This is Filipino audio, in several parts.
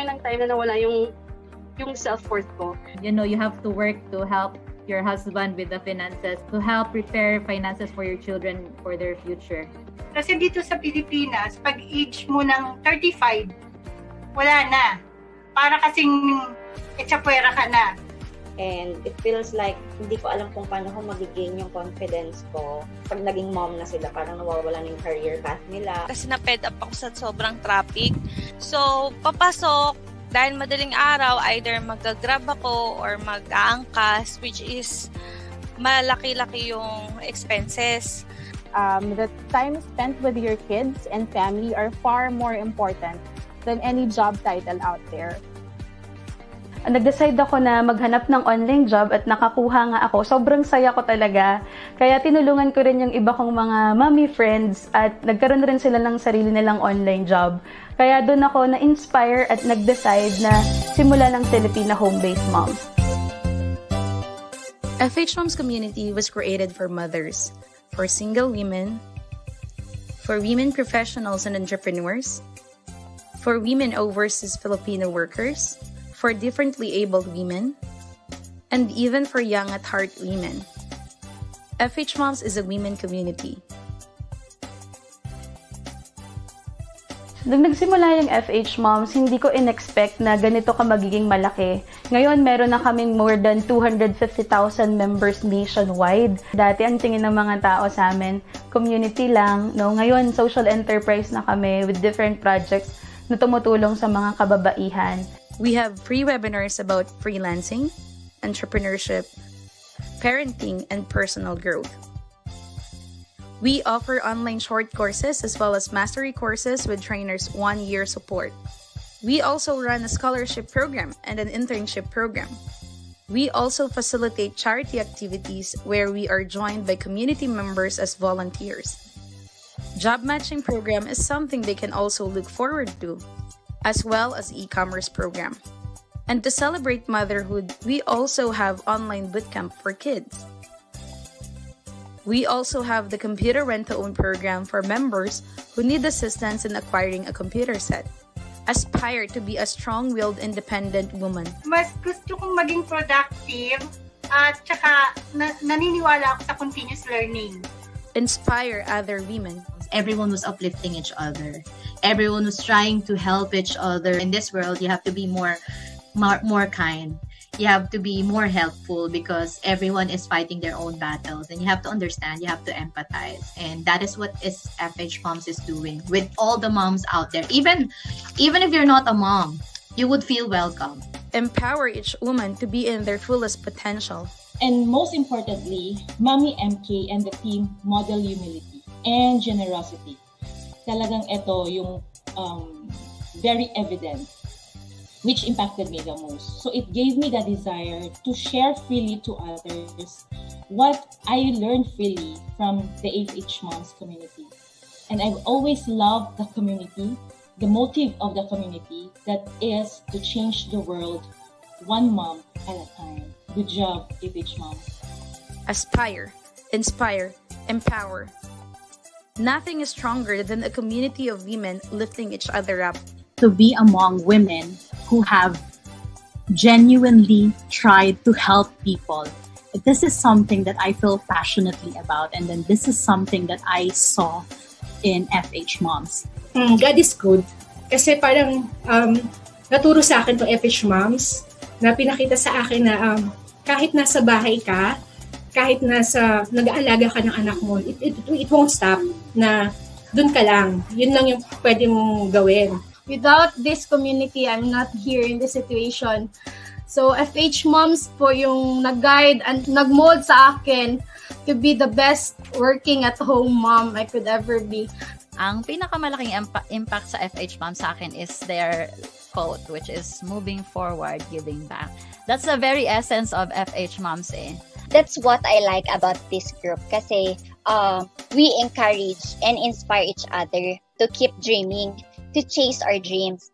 nagkaroon ng time na nawala yung self-worth ko. You know, you have to work to help your husband with the finances, to help prepare finances for your children for their future. Kasi dito sa Pilipinas, pag age mo ng 35, wala na. Para kasing etsapwera ka na. And it feels like hindi ko alam kung paano ko mag-gain yung confidence ko. Pag naging mom na sila, parang nawawala na yung career path nila. Kasi na-fed up ako sa sobrang traffic. So, papasok, dahil madaling araw, either mag-grab ako or mag-aangkas, which is malaki-laki yung expenses. The time spent with your kids and family are far more important than any job title out there. Nag-decide ako na maghanap ng online job at nakakuha nga ako. Sobrang saya ko talaga. Kaya tinulungan ko rin yung iba kong mga mommy friends at nagkaroon rin sila ng sarili nilang online job. Kaya doon ako na-inspire at nag-decide na simula ng Filipina home-based moms. FH Moms Community was created for mothers, for single women, for women professionals and entrepreneurs, for women overseas Filipino workers, for differently abled women, and even for young at heart women. FH Moms is a women community. Nung nagsimula yung FH Moms, hindi ko in-expect na ganito ka magiging malaki. Ngayon, meron na kaming more than 250,000 members nationwide. Dati, ang tingin ng mga tao sa amin, community lang. No? Ngayon, social enterprise na kami with different projects na tumutulong sa mga kababaihan. We have free webinars about freelancing, entrepreneurship, parenting, and personal growth. We offer online short courses as well as mastery courses with trainers' 1-year support. We also run a scholarship program and an internship program. We also facilitate charity activities where we are joined by community members as volunteers. Job matching program is something they can also look forward to, as well as e-commerce program. And to celebrate motherhood, we also have online bootcamp for kids. We also have the computer rent-to-own program for members who need assistance in acquiring a computer set. Aspire to be a strong-willed, independent woman. Mas gusto kong maging productive at saka naniniwala ako sa continuous learning. Inspire other women. Everyone was uplifting each other. Everyone was trying to help each other. In this world, you have to be more kind. You have to be more helpful because everyone is fighting their own battles, and you have to understand, you have to empathize. And that is what FH Moms is doing with all the moms out there. Even if you're not a mom, you would feel welcome. Empower each woman to be in their fullest potential. And most importantly, Mommy MK and the team model humility and generosity. Talagang ito yung very evident, which impacted me the most. So it gave me the desire to share freely to others what I learned freely from the FH Moms community. And I've always loved the community, the motive of the community, that is to change the world one mom at a time. Good job, FH Moms. Aspire, inspire, empower. Nothing is stronger than a community of women lifting each other up. To be among women who have genuinely tried to help people. This is something that I feel passionately about, and then this is something that I saw in FH Moms. God is good. Kasi parang naturo sa akin to FH Moms na pinakita sa akin na kahit nasa bahay ka, kahit nag-aalaga ka ng anak mo, it won't stop na dun ka lang. Yun lang yung pwede mong gawin. Without this community, I'm not here in this situation. So, FH Moms po yung nag-guide and nag-mold sa akin to be the best working at home mom I could ever be. Ang pinakamalaking impact sa FH Moms sa akin is their quote, which is moving forward, giving back. That's the very essence of FH Moms eh. That's what I like about this group kasi we encourage and inspire each other to keep dreaming, to chase our dreams.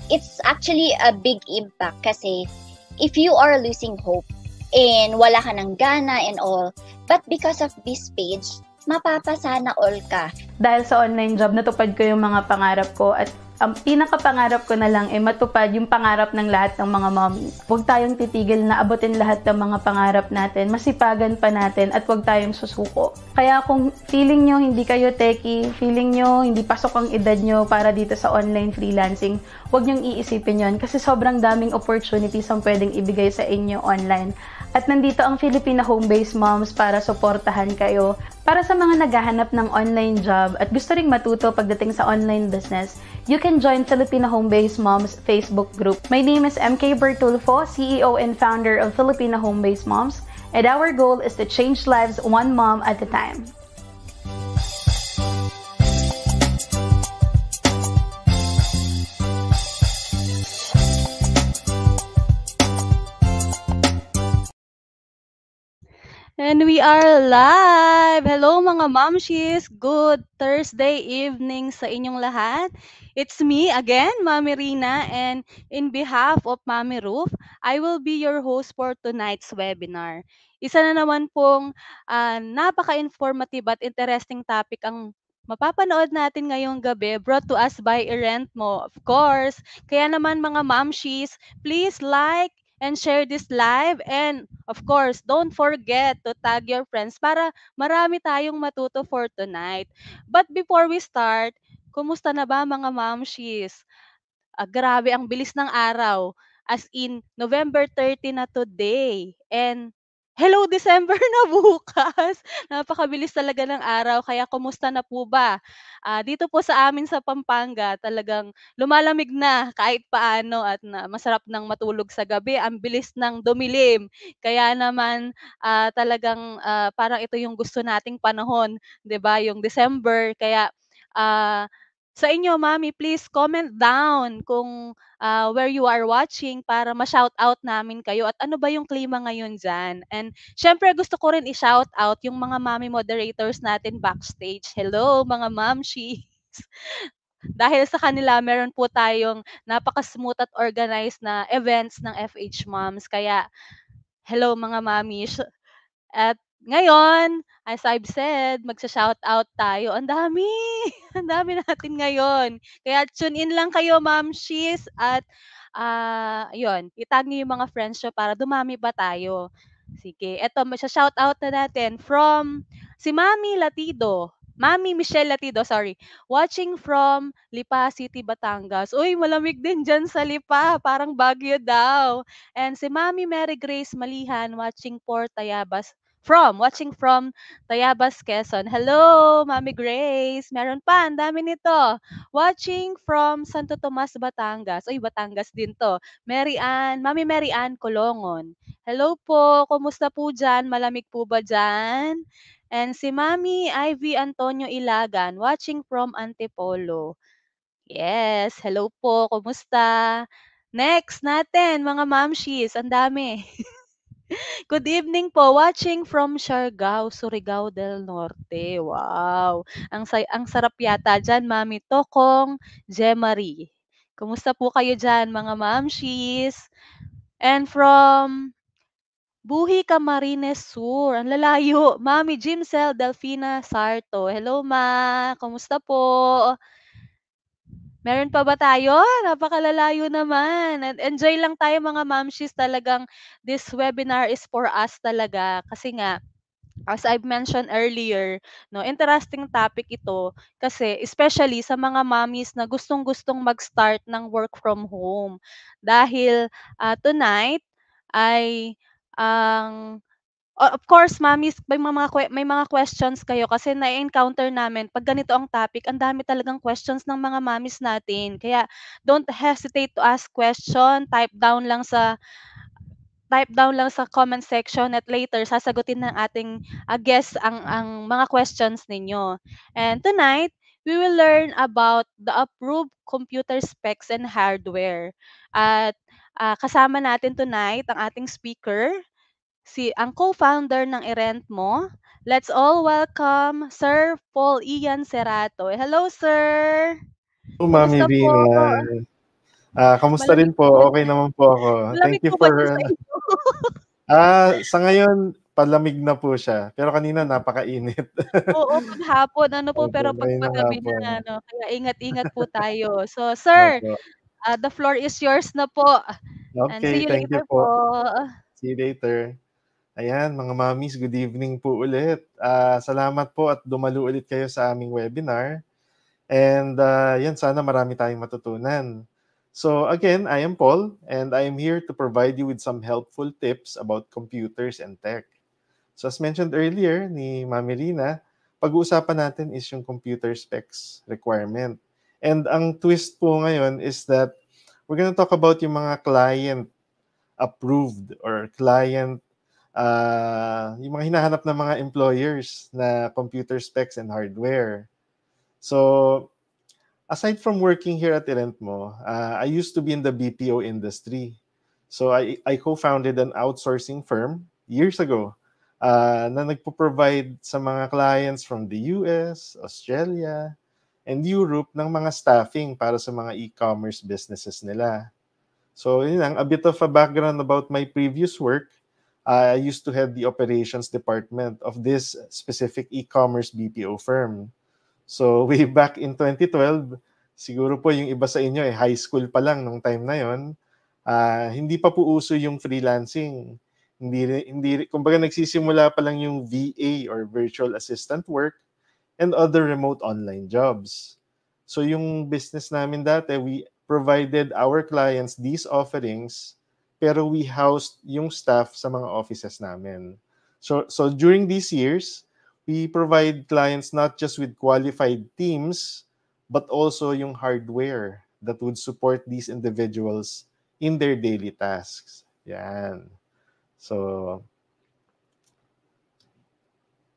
It's actually a big impact kasi if you are losing hope and wala ka ng gana and all, but because of this page, mapapasana all ka. Dahil sa online job, natupad ko yung mga pangarap ko at ang pinakapangarap ko na lang ay matupad yung pangarap ng lahat ng mga mommies. Huwag tayong titigil na abutin lahat ng mga pangarap natin, masipagan pa natin at huwag tayong susuko. Kaya kung feeling nyo hindi kayo techie, feeling nyo hindi pasok ang edad nyo para dito sa online freelancing, huwag nyong iisipin yon kasi sobrang daming opportunities ang pwedeng ibigay sa inyo online. At nandito ang Filipina Home-Based Moms para suportahan kayo. Para sa mga naghahanap ng online job at gusto ring matuto pagdating sa online business, you can join Filipina Home-Based Moms Facebook group. My name is MK Bertulfo, CEO and founder of Filipina Home-Based Moms, and our goal is to change lives one mom at a time. And we are live! Hello mga momshies! Good Thursday evening sa inyong lahat. It's me again, Mami Rina, and in behalf of Mami Ruth, I will be your host for tonight's webinar. Isa na naman pong napaka-informative at interesting topic ang mapapanood natin ngayong gabi, brought to us by Irentmo, of course. Kaya naman mga momshies, please like and share this live, and of course, don't forget to tag your friends para marami tayong matuto for tonight. But before we start, kumusta na ba mga momshies? Grabe, ang bilis ng araw. As in, November 30 na today. And hello, December na bukas. Napakabilis talaga ng araw. Kaya kumusta na po ba? Dito po sa amin sa Pampanga, talagang lumalamig na kahit paano at masarap nang matulog sa gabi. Ang bilis ng dumilim. Kaya naman talagang parang ito yung gusto nating panahon, 'di ba? Yung December. Kaya sa inyo, Mami, please comment down kung where you are watching para ma-shout out namin kayo at ano ba yung klima ngayon dyan. And syempre gusto ko rin i-shout out yung mga Mami moderators natin backstage. Hello mga Mamshi! Dahil sa kanila, meron po tayong napaka-smooth at organized na events ng FH Moms. Kaya hello mga Mami! At ngayon, as I've said, magsa-shoutout tayo. Ang dami! Ang dami natin ngayon. Kaya tune in lang kayo, Mamshies. At yun, itag niyo yung mga friends nyo para dumami pa tayo. Sige, eto, magsa-shoutout na natin from si Mami Latido. Mami Michelle Latido, sorry. Watching from Lipa City, Batangas. Uy, malamig din dyan sa Lipa. Parang Baguio daw. And si Mami Mary Grace Malihan, watching from Tayabas, Quezon. Hello, Mami Grace. Meron pa, ang dami nito. Watching from Santo Tomas, Batangas. Uy, Batangas din to. Mami Mary Ann Colongon. Hello po, kumusta po dyan? Malamig po ba dyan? And si Mami Ivy Antonio Ilagan, watching from Antipolo. Yes, hello po, kumusta? Next natin, mga mamshies, ang dami. Good evening po, watching from Siargao, Surigao del Norte. Wow, ang sarap yata dyan, Mami Tokong Jemarie. Kumusta po kayo dyan, mga mamshies? And from Buhi Camarines Sur, ang lalayo, Mami Jimsel Delfina Sarto. Hello, Ma. Kumusta po? Meron pa ba tayo? Napakalalayo naman. And enjoy lang tayo mga mamshies. Talagang this webinar is for us talaga. Kasi nga, as I've mentioned earlier, no, interesting topic ito kasi especially sa mga mommies na gustong-gustong mag-start ng work from home. Dahil tonight ay of course, mommies, may mga questions kayo kasi na-encounter namin pag ganito ang topic, ang dami talagang questions ng mga mommies natin. Kaya don't hesitate to ask question, type down lang sa comment section at later sasagutin ng ating guest ang mga questions ninyo. And tonight, we will learn about the approved computer specs and hardware. At kasama natin tonight ang ating speaker, ang co-founder ng Irentmo. Let's all welcome Sir Paul Ian Cerato. Hello, sir! Hello, Mami Rina. Kamusta rin po? Okay naman po ako. Thank you for... sa ngayon, palamig na po siya. Pero kanina napakainit. Oo, paghapon ano po, Opo, pero 'pag ngayon ng pagabi hapon. na ano, kaya ingat-ingat po tayo. So sir, Opo. the floor is yours na po. And see Okay, you thank you later po. po. See you later. Ayan, mga mommies, good evening po ulit. Salamat po at dumalo ulit kayo sa aming webinar. And yan, sana marami tayong matutunan. So again, I am Paul, and I am here to provide you with some helpful tips about computers and tech. So as mentioned earlier ni Mami Rina, pag-uusapan natin is yung computer specs requirement. And ang twist po ngayon is that we're going to talk about yung mga client approved or client yung mga hinahanap ng mga employers na computer specs and hardware. So, aside from working here at Irentmo, I used to be in the BPO industry. So, I co-founded an outsourcing firm years ago na nagpo-provide sa mga clients from the US, Australia, and Europe ng mga staffing para sa mga e-commerce businesses nila. So, yun lang, a bit of a background about my previous work. I used to head the operations department of this specific e-commerce BPO firm. So way back in 2012, siguro po yung iba sa inyo high school pa lang nung time na yon. Hindi pa po uso yung freelancing. Kumbaga nagsisimula pa lang yung VA or virtual assistant work and other remote online jobs. So yung business namin dati, we provided our clients these offerings, pero we housed yung staff sa mga offices namin. So during these years, we provide clients not just with qualified teams, but also yung hardware that would support these individuals in their daily tasks. Yan. So,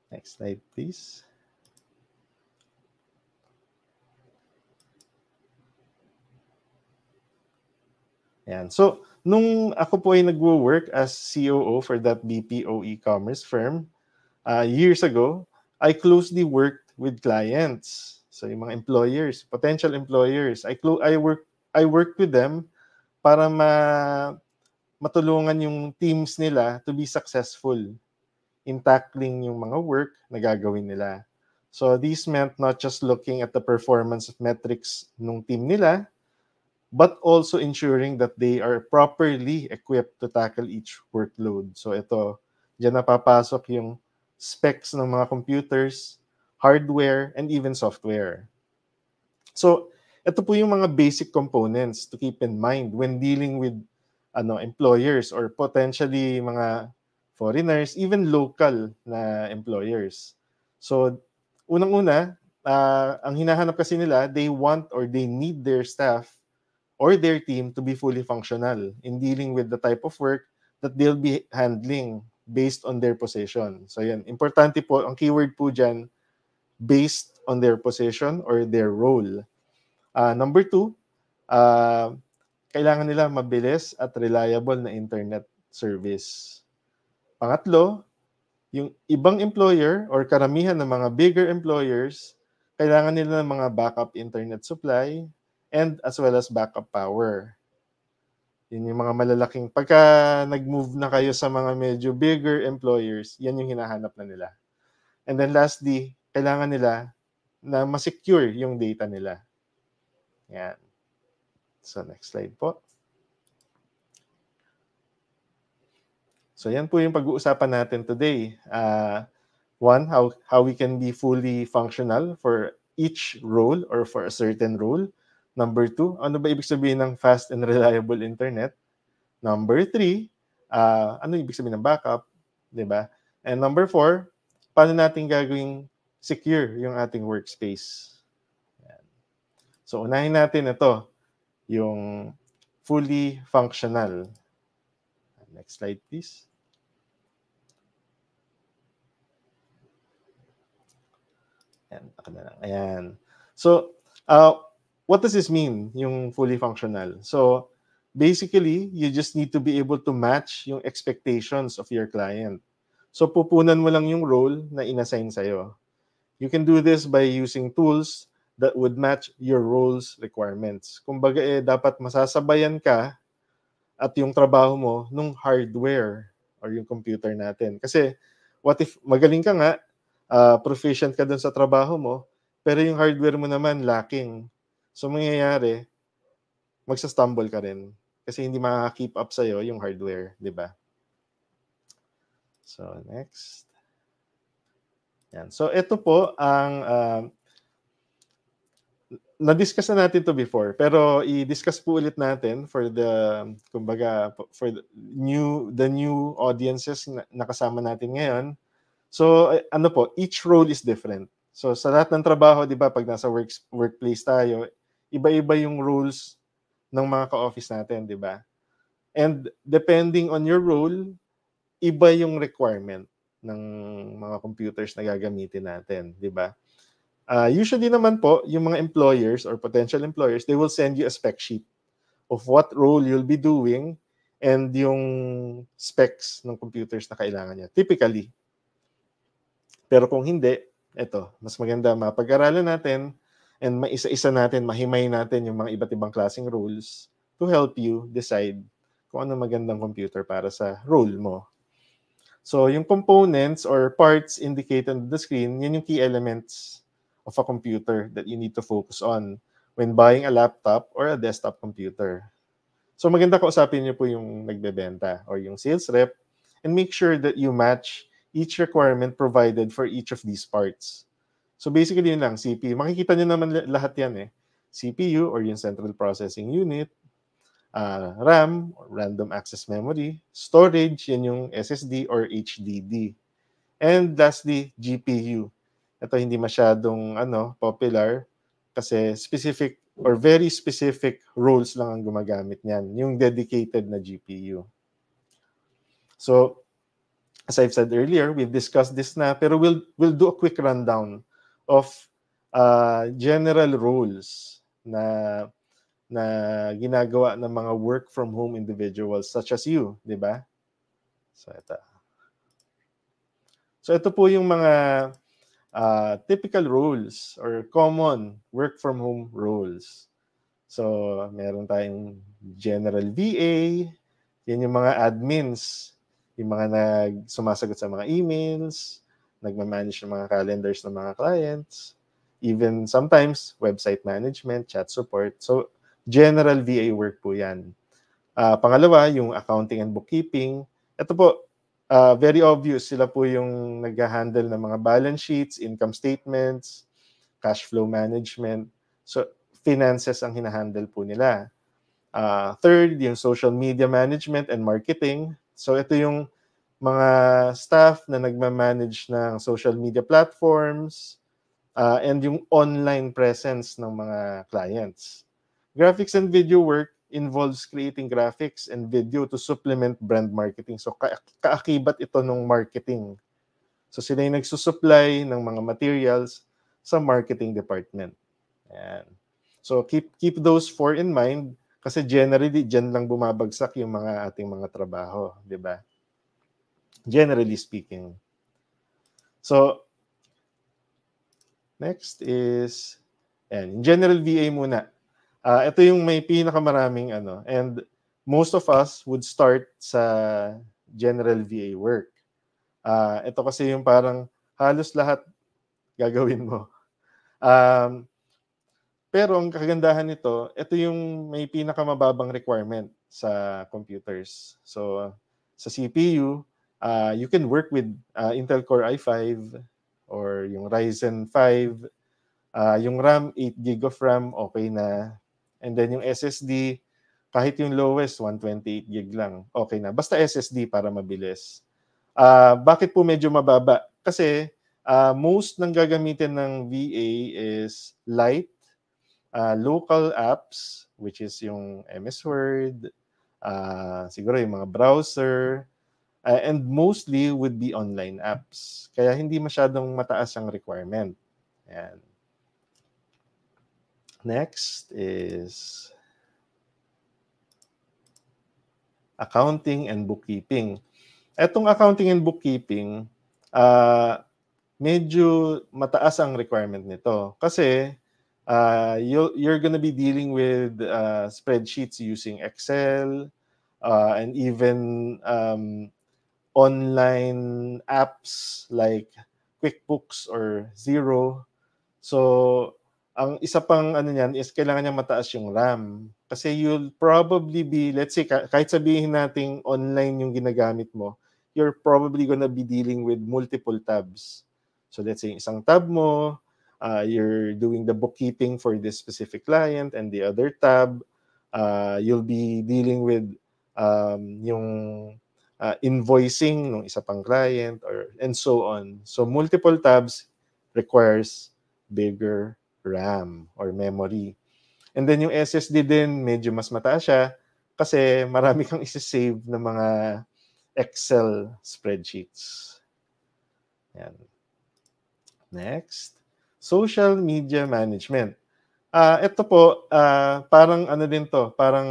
next slide, please. Yan. So, nung ako po ay nagwo-work as COO for that BPO e-commerce firm, years ago, I closely worked with clients. So, yung mga employers, potential employers. I worked with them para matulungan yung teams nila to be successful in tackling yung mga work na gagawin nila. So, this meant not just looking at the performance of metrics nung team nila, but also ensuring that they are properly equipped to tackle each workload. So ito, dyan napapasok yung specs ng mga computers, hardware, and even software. So ito po yung mga basic components to keep in mind when dealing with employers or potentially mga foreigners, even local na employers. So unang-una, ang hinahanap kasi nila, they want or they need their staff or their team to be fully functional in dealing with the type of work that they'll be handling based on their position. So yan, importante po, ang keyword po dyan, based on their position or their role. Number 2, kailangan nila mabilis at reliable na internet service. Pangatlo, yung ibang employer or karamihan ng mga bigger employers, kailangan nila ng mga backup internet supply, and as well as backup power. Yun yung mga malalaking, pagka nag-move na kayo sa mga medyo bigger employers, yan yung hinahanap na nila. And then lastly, kailangan nila na ma-secure yung data nila. Yan. So next slide po. So yan po yung pag-uusapan natin today. One, how we can be fully functional for each role or for a certain role. Number 2, ano ba ibig sabihin ng fast and reliable internet? Number 3, ano ibig sabihin ng backup? Diba? And number 4, paano natin gagawing secure yung ating workspace? Yan. So, unahin natin ito, yung fully functional. Next slide, please. Ayan. So, what does this mean, yung fully functional? So, basically, you just need to be able to match yung expectations of your client. So, pupunan mo lang yung role na inassign sa'yo. You can do this by using tools that would match your role's requirements. Kumbaga, dapat masasabayan ka at yung trabaho mo nung hardware or yung computer natin. Kasi what if magaling ka nga, proficient ka dun sa trabaho mo, pero yung hardware mo naman lacking. So mangyayari, magsa-stumble ka rin kasi hindi makaka-keep up sa'yo yung hardware, di ba? So, next. Yan. So, ito po ang na-discuss na natin to before, pero i-discuss po ulit natin for the, kumbaga, for the new audiences na nakasama natin ngayon. So, ano po, each role is different. So, sa lahat ng trabaho, di ba, pag nasa workplace tayo, iba-iba yung roles ng mga ka-office natin, di ba? And depending on your role, iba yung requirement ng mga computers na gagamitin natin, di ba? Usually naman po, yung mga employers or potential employers, they will send you a spec sheet of what role you'll be doing and yung specs ng computers na kailangan niya. Typically. Pero kung hindi, eto, mas maganda mapag-aralan natin and maisa-isa natin, mahimay natin yung mga iba't ibang klaseng roles to help you decide kung ano magandang computer para sa role mo. So, yung components or parts indicated on the screen, yun yung key elements of a computer that you need to focus on when buying a laptop or a desktop computer. So, maganda kausapin niyo po yung nagbebenta or yung sales rep and make sure that you match each requirement provided for each of these parts. So basically yun lang, CPU. Makikita nyo naman lahat yan eh. CPU or yung Central Processing Unit, RAM or Random Access Memory, storage, yan yung SSD or HDD. And lastly, GPU. Ito hindi masyadong popular kasi specific or very specific roles lang ang gumagamit niyan, yung dedicated na GPU. So, as I've said earlier, we've discussed this na, pero we'll do a quick rundown of general roles na ginagawa ng mga work from home individuals such as you, di ba? So ito po yung mga typical roles or common work from home roles. So meron tayong general VA, yan yung mga admins, yung mga sumasagot sa mga emails, nagmamanage ng mga calendars ng mga clients, even sometimes website management, chat support. So, general VA work po yan. Pangalawa, yung accounting and bookkeeping. Ito po, very obvious. Sila po yung nag-handle ng mga balance sheets, income statements, cash flow management. So, finances ang hinahandle po nila. Third, yung social media management and marketing. So ito yung mga staff na nagmamanage ng social media platforms and yung online presence ng mga clients. Graphics and video work involves creating graphics and video to supplement brand marketing. So kaakibat ito ng marketing. So sila yung nagsusupply ng mga materials sa marketing department. Ayan. So keep those four in mind. Kasi generally, dyan lang bumabagsak yung mga ating mga trabaho, di ba? Generally speaking. So, next is, general VA muna. Ito yung may pinakamaraming and most of us would start sa general VA work. Ito kasi yung parang halos lahat gagawin mo. Pero ang kagandahan nito, ito yung may pinakamababang requirement sa computers. So, sa CPU, you can work with Intel Core i5 or yung Ryzen 5. Yung RAM, 8 GB of RAM, okay na. And then yung SSD, kahit yung lowest, 128 GB lang, okay na. Basta SSD para mabilis. Bakit po medyo mababa? Kasi most ng gagamitin ng VA is light, local apps, which is yung MS Word, siguro yung mga browser, and mostly would be online apps. Kaya hindi masyadong mataas ang requirement. Ayan. Next is accounting and bookkeeping. Etong accounting and bookkeeping, medyo mataas ang requirement nito. Kasi you're gonna be dealing with spreadsheets using Excel and even online apps like QuickBooks or Xero. So, ang isa pang ano niyan is kailangan niya mataas yung RAM. Kasi you'll probably be, let's say, kahit sabihin nating online yung ginagamit mo, you're probably gonna be dealing with multiple tabs. So, let's say, isang tab mo, you're doing the bookkeeping for this specific client, and the other tab, you'll be dealing with yung invoicing ng isa pang client, and so on. So, multiple tabs requires bigger RAM or memory. And then yung SSD din, medyo mas mataas siya kasi marami kang isi-save na mga Excel spreadsheets. Yan. Next, social media management. Ito po, parang ano din to, parang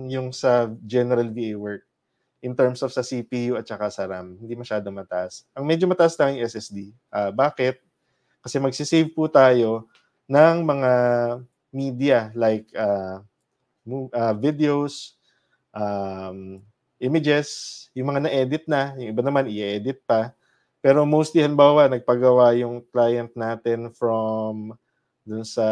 yung sa general VA work in terms of sa CPU at saka sa RAM. Hindi masyado mataas. Ang medyo mataas lang yung SSD. Bakit? Kasi magsisave po tayo ng mga media like videos, images, yung mga na-edit na, yung iba naman i-edit pa. Pero mostly, halimbawa, nagpagawa yung client natin from dun sa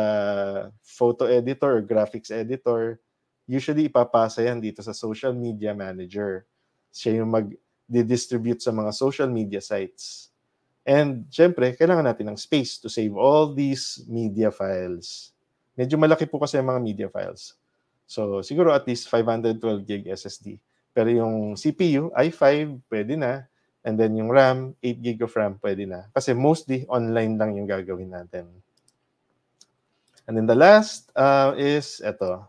photo editor or graphics editor, usually ipapasa yan dito sa social media manager. Siya yung mag-distribute sa mga social media sites. And syempre, kailangan natin ng space to save all these media files. Medyo malaki po kasi ang mga media files. So, siguro at least 512 gig SSD. Pero yung CPU, i5, pwede na. And then yung RAM, 8 gig of RAM, pwede na. Kasi mostly, online lang yung gagawin natin. And then the last is ito.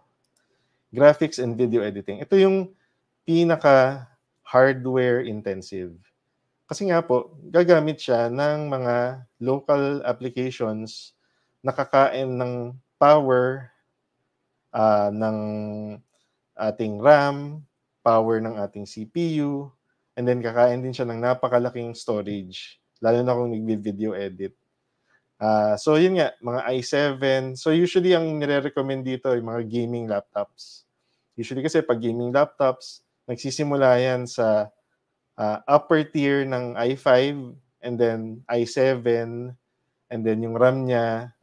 Graphics and video editing. Ito yung pinaka-hardware intensive. Kasi nga po, gagamit siya ng mga local applications na kakain ng power ng ating RAM, power ng ating CPU, and then kakain din siya ng napakalaking storage, lalo na kung nag-video edit. So yun nga, mga i7. So usually ang nire-recommend dito ay mga gaming laptops. Usually kasi pag gaming laptops, nagsisimula yan sa upper tier ng i5, and then i7, and then yung RAM niya,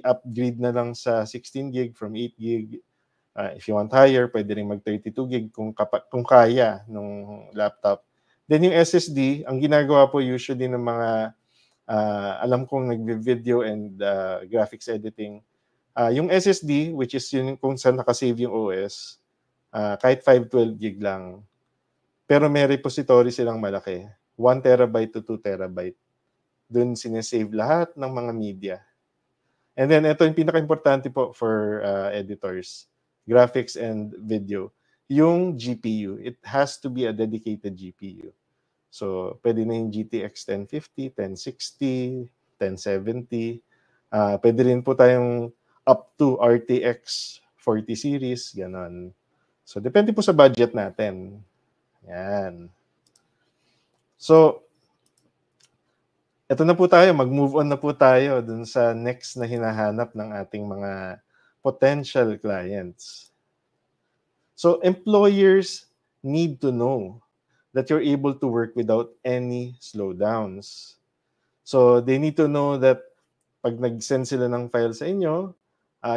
upgrade na lang sa 16 gig from 8 gig. If you want higher, pwede rin mag 32 gig kung kaya ng laptop. Then yung SSD, ang ginagawa po usually ng mga, alam kong nag-video and graphics editing, yung SSD, which is yun kung saan nakasave yung OS, kahit 512 gig lang. Pero may repository silang malaki. 1 terabyte to 2 terabyte. Doon sinesave lahat ng mga media. And then, ito yung pinaka-importante po for editors. Graphics and video. Yung GPU. It has to be a dedicated GPU. So, pwede na yung GTX 1050, 1060, 1070. Pwede rin po tayong up to RTX 40 series. Ganon. So, depende po sa budget natin. Yan. So, eto na po tayo. Mag-move on na po tayo dun sa next na hinahanap ng ating mga potential clients. So, employers need to know that you're able to work without any slowdowns. So, they need to know that pag nag-send sila ng file sa inyo,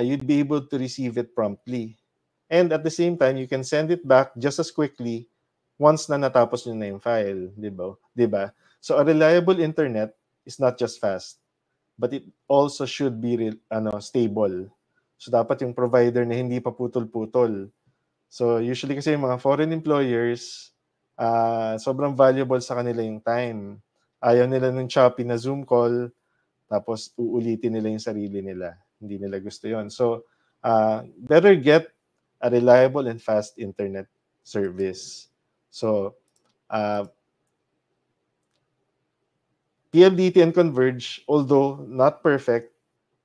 you'd be able to receive it promptly. And at the same time, you can send it back just as quickly once na natapos nyo na yung file, di ba? So, a reliable internet is not just fast, but it also should be stable. So, dapat yung provider na hindi pa putol-putol. So, usually kasi yung mga foreign employers, sobrang valuable sa kanila yung time. Ayaw nila nung choppy na Zoom call, tapos uulitin nila yung sarili nila. Hindi nila gusto yon. So, better get a reliable and fast internet service. So, PLDT and Converge, although not perfect,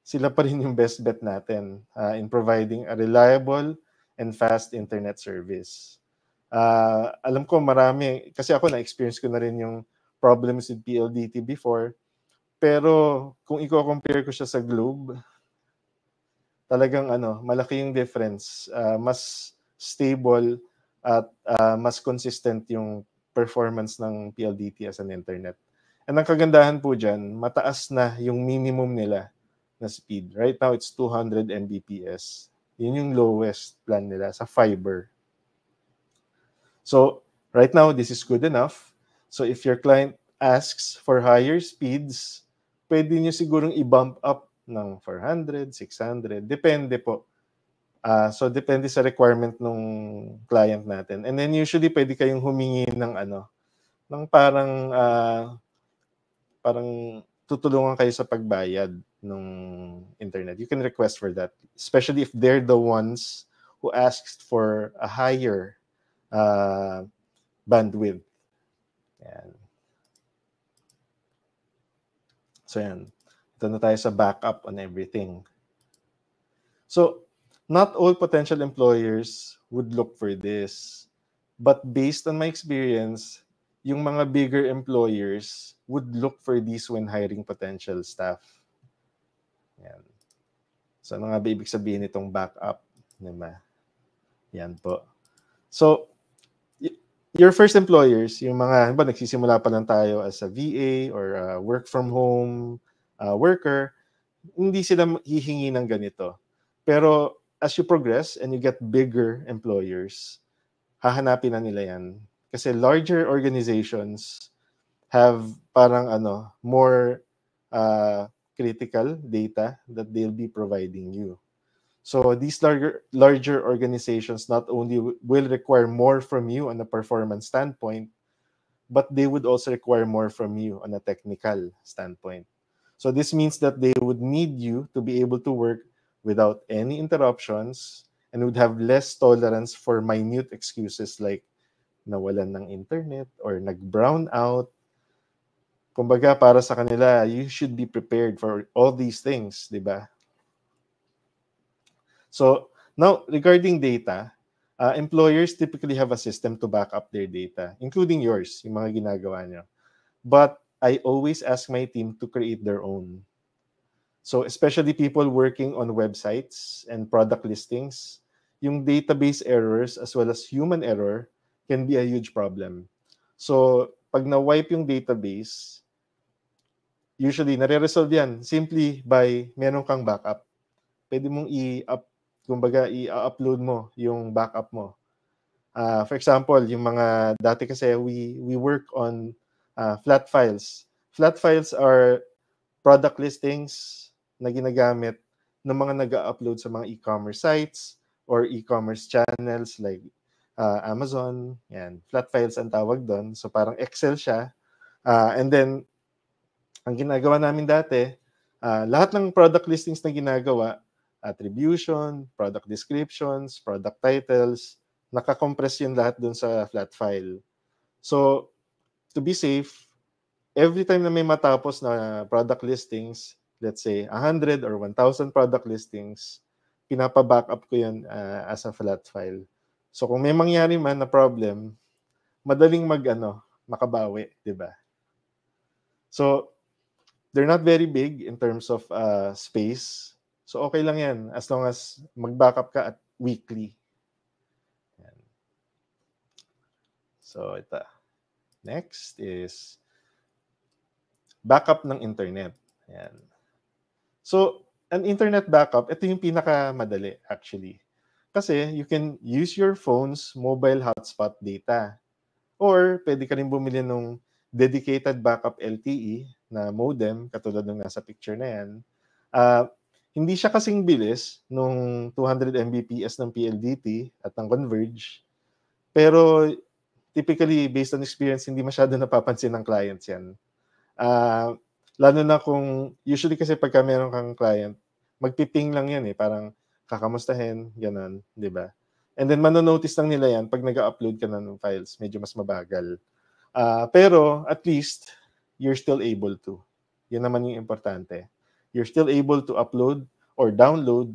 sila pa rin yung best bet natin in providing a reliable and fast internet service. Alam ko marami, kasi ako na-experience ko na rin yung problems with PLDT before, pero kung i-compare ko siya sa Globe, talagang malaki yung difference. Mas stable at mas consistent yung performance ng PLDT as an internet. And ang kagandahan po dyan, mataas na yung minimum nila na speed. Right now, it's 200 Mbps. Yun yung lowest plan nila sa fiber. So, right now, this is good enough. So, if your client asks for higher speeds, pwede nyo sigurong i-bump up ng 400, 600. Depende po. So, depende sa requirement ng client natin. And then, usually, pwede kayong humingi ng ng parang tutulungan kayo sa pagbayad ng internet. You can request for that, especially if they're the ones who asked for a higher bandwidth. Yan. So yan. Ito na tayo sa backup on everything. So, not all potential employers would look for this. But based on my experience, yung mga bigger employers would look for these when hiring potential staff. Yan. So, ano nga ba ibig sabihin itong backup? Diba? Yan po. So, your first employers, yung mga, nagsisimula pa lang tayo as a VA or a work from home worker, hindi sila hihingi ng ganito. Pero, as you progress and you get bigger employers, hahanapin na nila yan. Kasi larger organizations have parang more critical data that they'll be providing you. So these larger organizations not only will require more from you on a performance standpoint, but they would also require more from you on a technical standpoint. So this means that they would need you to be able to work without any interruptions and would have less tolerance for minute excuses like nawalan ng internet or nag-brown out. Kumbaga, para sa kanila, you should be prepared for all these things, di ba? So, now, regarding data, employers typically have a system to back up their data, including yours, yung mga ginagawa nyo. But I always ask my team to create their own. So, especially people working on websites and product listings, yung database errors as well as human error can be a huge problem. So, pag na-wipe yung database, usually, nare-resolve yan simply by meron kang backup. Pwede mong i-upload mo yung backup mo. For example, yung mga dati kasi we work on flat files. Flat files are product listings na ginagamit ng mga nag-upload sa mga e-commerce sites or e-commerce channels like Amazon. Yan. Flat files ang tawag doon. So parang Excel siya. And then, ang ginagawa namin dati, lahat ng product listings na ginagawa, attribution, product descriptions, product titles, nakakompress yun lahat doon sa flat file. So, to be safe, every time na may matapos na product listings, let's say 100 or 1,000 product listings, pinapa-backup ko yun as a flat file. So, kung may mangyari man na problem, madaling makabawi, di ba? So, they're not very big in terms of space. So, okay lang yan as long as mag-backup ka at weekly. Yan. So, ito. Next is backup ng internet. Yan. So, an internet backup, ito yung pinakamadali actually. Kasi you can use your phone's mobile hotspot data. Or pwede ka rin bumili ng dedicated backup LTE na modem, katulad ng nasa picture na yan. Hindi siya kasing bilis nung 200 Mbps ng PLDT at ng Converge. Pero typically, based on experience, hindi masyado napapansin ng clients yan. Lalo na kung, usually kasi pagka meron kang client, magpiping lang yan parang kakamustahin, gano'n, di ba? And then, manonotice lang nila yan pag nag-upload ka na ng files. Medyo mas mabagal. Pero, at least, you're still able to. Yan naman yung importante. You're still able to upload or download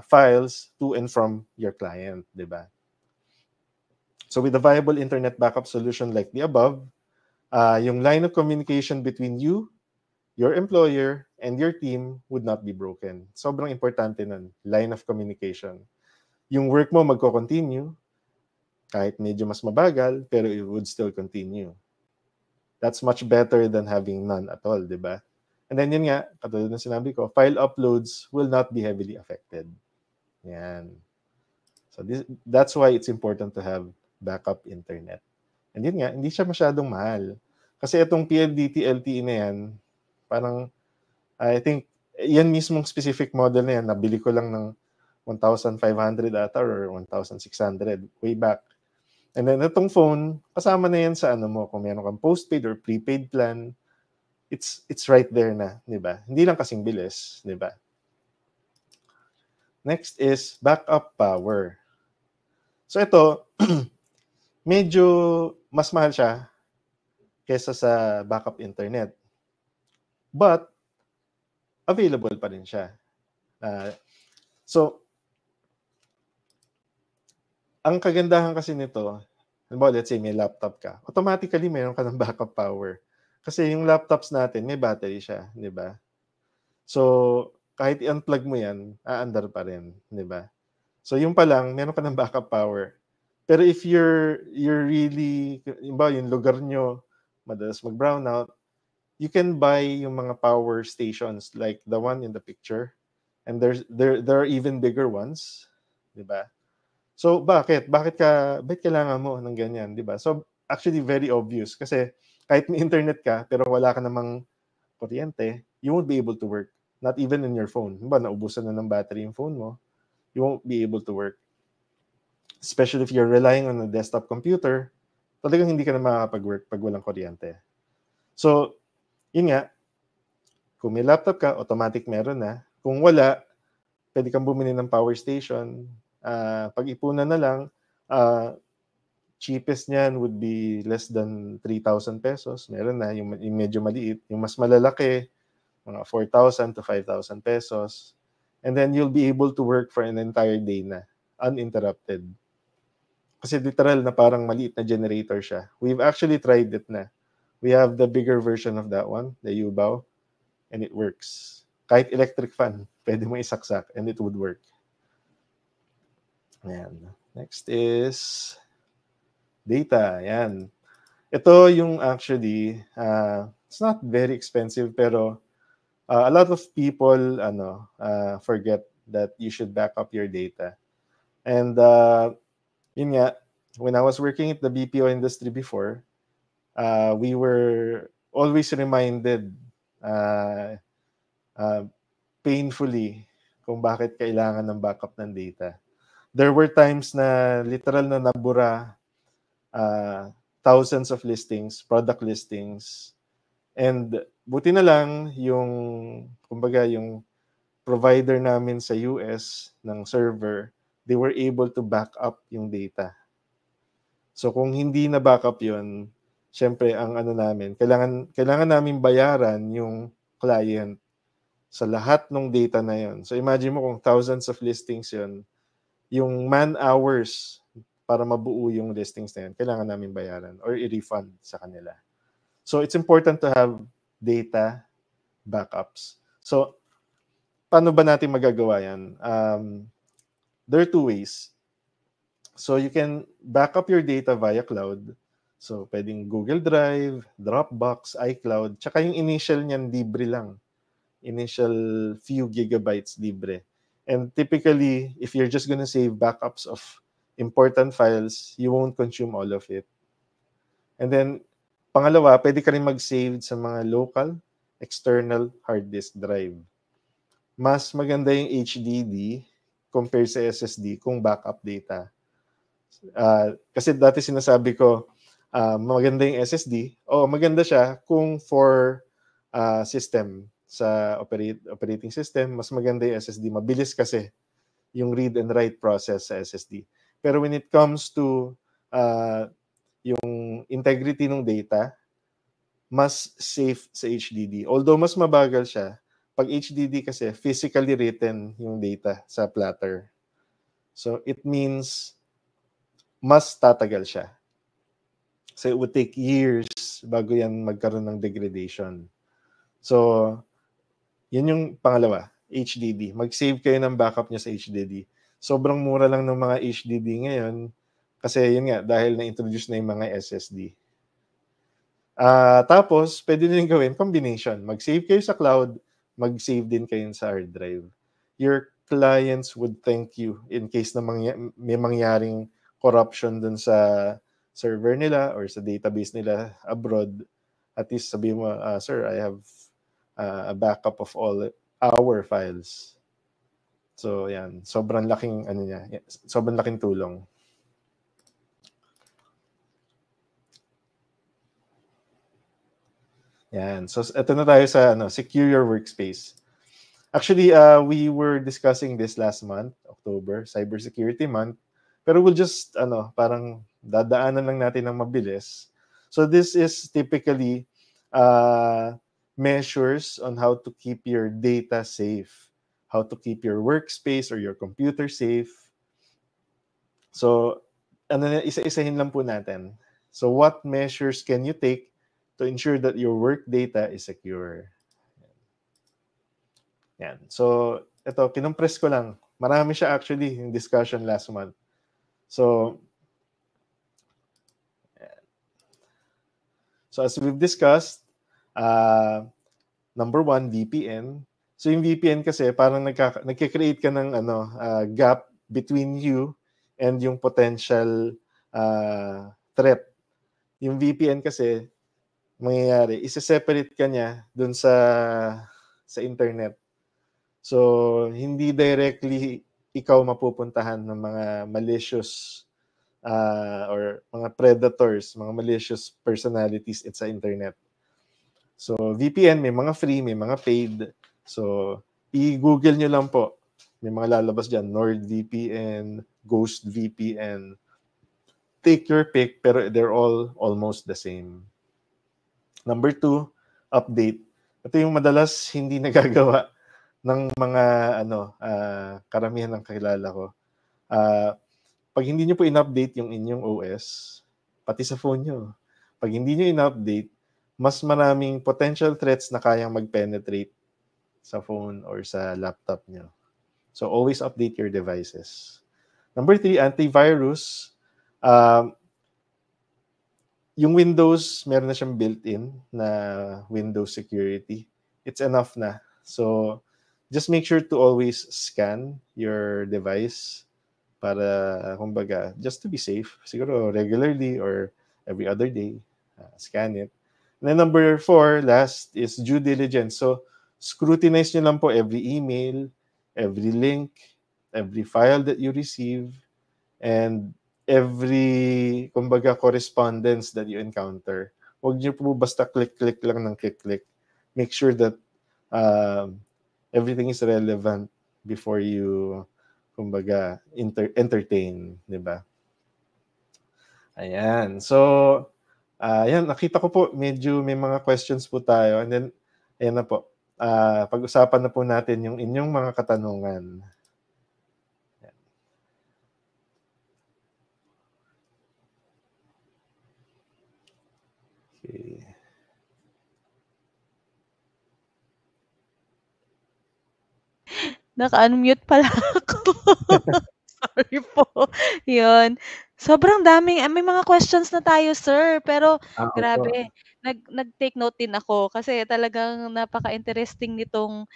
files to and from your client, di ba? So, with a viable internet backup solution like the above, yung line of communication between you, your employer, and your team would not be broken. Sobrang importante nun, line of communication. Yung work mo magko-continue, Kahit medyo mas mabagal, pero it would still continue. That's much better than having none at all, di ba? And then yun nga, katulad ng sinabi ko, file uploads will not be heavily affected. Yan. So that's why it's important to have backup internet. And yun nga, hindi siya masyadong mahal. Kasi itong PLDT LTE na yan, parang, I think, yan mismong specific model na yan, nabili ko lang ng 1,500 ata or 1,600 way back. And then itong phone, kasama na yan sa ano mo, kung meron kang postpaid or prepaid plan, it's right there na, di ba? Hindi lang kasing bilis, di ba? Next is backup power. So ito, medyo mas mahal siya kesa sa backup internet. But, available pa rin siya. So, ang kagandahan kasi nito, let's say may laptop ka, automatically mayroon ka ng backup power. Kasi yung laptops natin, may battery siya, di ba? So, kahit i-unplug mo yan, aandar pa rin, di ba? So, yung pa lang, meron ka ng backup power. Pero if you're really, yung lugar nyo, madalas mag-brownout, you can buy yung mga power stations like the one in the picture. And there are even bigger ones, di ba? So, bakit? Bakit kailangan mo ng ganyan, di ba? So, actually, very obvious. Kasi, kahit may internet ka, pero wala ka namang kuryente, you won't be able to work. Not even in your phone. Diba, naubusan na ng battery yung phone mo, you won't be able to work. Especially if you're relying on a desktop computer, talagang hindi ka na makakapag-work pag walang kuryente. So, yun nga, kung may laptop ka, automatic meron na. Kung wala, pwede kang bumili ng power station. Pag-ipunan na lang, cheapest niyan would be less than 3,000 pesos. Meron na yung medyo maliit. Yung mas malalaki, mga 4,000 to 5,000 pesos. And then you'll be able to work for an entire day na, uninterrupted. Kasi literal na parang maliit na generator siya. We've actually tried it na. We have the bigger version of that one, the Yubao, and it works. Kahit electric fan, pwede mo isaksak and it would work. Ayan. Next is data. Ayan. Ito yung actually, it's not very expensive, pero a lot of people forget that you should back up your data. And yun nga, when I was working at the BPO industry before, we were always reminded painfully kung bakit kailangan ng backup ng data. There were times na literal na nabura thousands of listings, product listings, and buti na lang yung, kumbaga, yung provider namin sa US ng server, they were able to back up yung data. So kung hindi na backup yun, syempre ang ano namin, kailangan namin bayaran yung client sa lahat ng data na yun. So imagine mo kung thousands of listings yun, yung man hours para mabuo yung listings na yun, kailangan namin bayaran or i-refund sa kanila. So it's important to have data backups. So paano ba natin magagawa yan? There are two ways. So you can back up your data via cloud. So pwedeng Google Drive, Dropbox, iCloud, tsaka yung initial niyan libre lang. Initial few gigabytes libre. And typically, if you're just gonna save backups of important files, you won't consume all of it. And then, pangalawa, pwede ka rin mag-save sa mga local, external hard disk drive. Mas maganda yung HDD compared sa SSD kung backup data. Kasi dati sinasabi ko, maganda yung SSD. Maganda siya kung for system, sa operating system, mas maganda yung SSD. Mabilis kasi yung read and write process sa SSD. Pero when it comes to yung integrity ng data, mas safe sa HDD. Although mas mabagal siya, pag HDD kasi physically written yung data sa platter. So it means mas tatagal siya. So it would take years bago yan magkaroon ng degradation. So yun yung pangalawa, HDD. Mag-save kayo ng backup niya sa HDD. Sobrang mura lang ng mga HDD ngayon. Kasi yun nga, dahil na-introduce na yung mga SSD. Tapos, pwede din gawin combination. Mag-save kayo sa cloud, mag-save din kayo sa hard drive. Your clients would thank you in case na may mangyaring corruption dun sa server nila or sa database nila abroad. At least sabihin mo, sir, I have a backup of all our files. So, yan. Sobrang laking, sobrang laking tulong. Yan. So, ito na tayo sa secure your workspace. Actually, we were discussing this last month, October, Cybersecurity Month. Pero we'll just, parang dadaanan lang natin ng mabilis. So, this is typically measures on how to keep your data safe, how to keep your workspace or your computer safe. So, isa-isahin lang po natin. So, what measures can you take to ensure that your work data is secure? Yan. So, ito, kinumpress ko lang. Marami siya actually yung discussion last month. So, as we've discussed, number 1, VPN. So, yung VPN kasi parang nagkikreate ka ng gap between you and yung potential threat. Yung VPN kasi, mangyayari, isa-separate ka niya dun sa internet. So, hindi directly ikaw mapupuntahan ng mga malicious or mga predators, mga malicious personalities sa internet. So, VPN, may mga free, may mga paid. So, i-google nyo lang po. May mga lalabas dyan, NordVPN, GhostVPN. Take your pick, pero they're all almost the same. Number 2, update. Ito yung madalas hindi nagagawa ng mga karamihan ng kakilala ko. Pag hindi nyo po in-update yung inyong OS, pati sa phone nyo, pag hindi nyo in-update, mas maraming potential threats na kayang mag-penetrate sa phone or sa laptop nyo. So, always update your devices. Number 3, antivirus. Yung Windows, meron na siyang built-in na Windows security. It's enough na. So, just make sure to always scan your device para, kumbaga, just to be safe. Siguro regularly or every other day, scan it. And then number 4, last, is due diligence. So, scrutinize nyo lang po every email, every link, every file that you receive, and every, kumbaga, correspondence that you encounter. Huwag niyo po basta click-click lang ng click-click. Make sure that everything is relevant before you, kumbaga, entertain, di ba? Ayan. So, ayan, nakita ko po, medyo may mga questions po tayo. And then, ayan na po. Pag-usapan na po natin yung inyong mga katanungan. Okay. Naka-unmute pala ako. Sorry po. Yun. Sobrang daming, may mga questions na tayo, sir. Pero, grabe, nag-take note din ako kasi talagang napaka-interesting nitong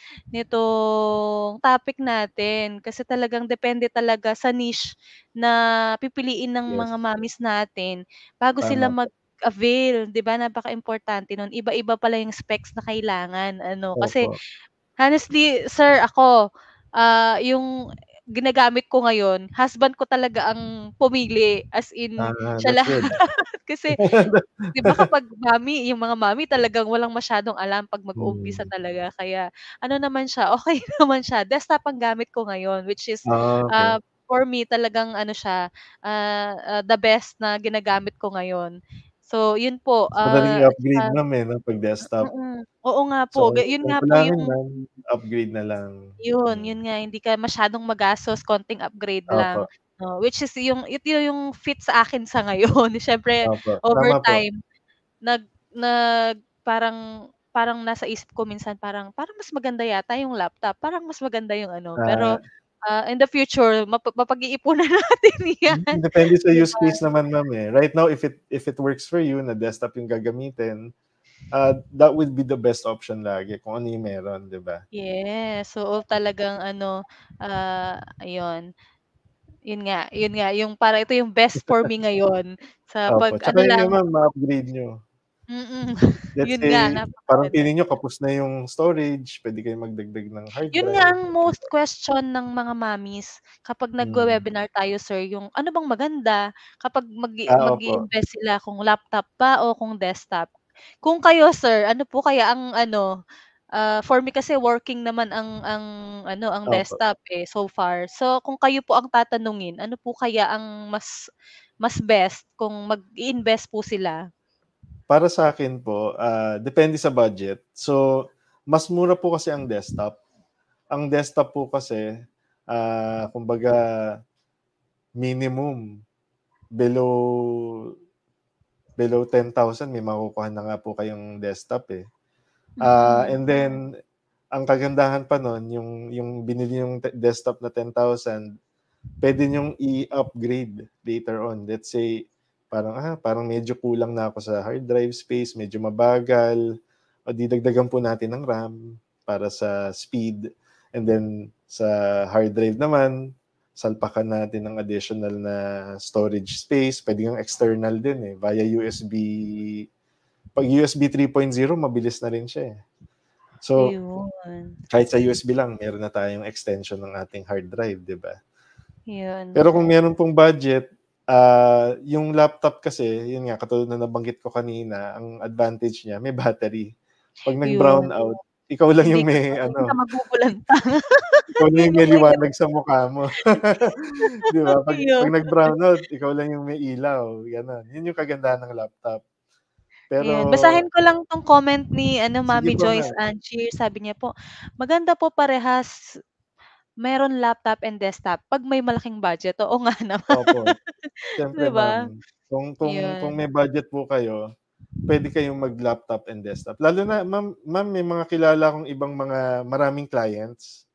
topic natin. Kasi talagang depende talaga sa niche na pipiliin ng mga mommies natin bago sila mag-avail. Di ba? Napaka-importante nun. Iba-iba pala yung specs na kailangan. Kasi, honestly, sir, ako, yung ginagamit ko ngayon, husband ko talaga ang pumili. As in, siya lahat. Kasi, di ba kapag mami, yung mga mami talagang walang masyadong alam pag mag-uumpisa talaga. Kaya, naman siya, okay naman siya. Desktop ang gamit ko ngayon, which is, for me, talagang siya, the best na ginagamit ko ngayon. So, yun po. Madaling i-upgrade naman pag desktop. Oo nga po. So, Yun nga po yung upgrade na lang. Yun nga, hindi ka masyadong magastos, konting upgrade lang. Which is ito yung fit sa akin sa ngayon. Siyempre, over time, parang nasa isip ko minsan, parang mas maganda yata yung laptop. Parang mas maganda yung Pero, in the future, mapag-iipunan natin yan. Depende sa use Diba? case naman, ma'am eh. Right now, if it works for you, na desktop yung gagamitin, that would be the best option lagi kung ano yung meron, di ba? Yes. So, talagang ayun. Yun nga, yung para ito yung best for me ngayon sa Opo. Tsaka yun lang. naman, ma-upgrade nyo. Let's Yun say, nga, parang feeling nyo kapos na yung storage, pwede kayo magdagdag ng hard Yun drive. nga ang most question ng mga mommies kapag nagwe-webinar tayo, sir, yung ano bang maganda kapag Opo. mag-i-invest sila kung laptop ba o kung desktop. Kung kayo, sir, ano po kaya ang for me kasi working naman ang Opo. desktop so far. So kung kayo po ang tatanungin, ano po kaya ang mas best kung mag-i-invest po sila? Para sa akin po, depende sa budget. So, mas mura po kasi ang desktop. Ang desktop po kasi, kumbaga, minimum below 10,000 may makukuha na nga po kayong desktop eh. And then, ang kagandahan pa nun, yung binili yung desktop na 10,000, pwede nyong i-upgrade later on. Let's say, parang medyo kulang na ako sa hard drive space, medyo mabagal, o didagdagan po natin ng RAM para sa speed. And then, sa hard drive naman, salpakan natin ng additional na storage space. Pwede yung external din via USB. Pag USB 3.0, mabilis na rin siya So, kahit sa USB lang, meron na tayong extension ng ating hard drive, di ba? Pero kung meron pong budget, yung laptop kasi, yun nga, katulad na nabanggit ko kanina, ang advantage niya, may battery. Pag nag-brown out, ikaw lang yung may, ikaw lang yung may liwanag sa mukha mo. Di ba? Pag nag-brown out, ikaw lang yung may ilaw. Ganon. Yun yung kagandahan ng laptop. Pero, basahin ko lang tong comment ni Mami Joyce Anchir. Sabi niya po, maganda po parehas meron laptop and desktop pag may malaking budget. Oo nga naman. Opo. Siyempre, diba? Kung may budget po kayo, pwede kayong mag-laptop and desktop. Lalo na, ma'am, may mga kilala akong ibang mga maraming clients.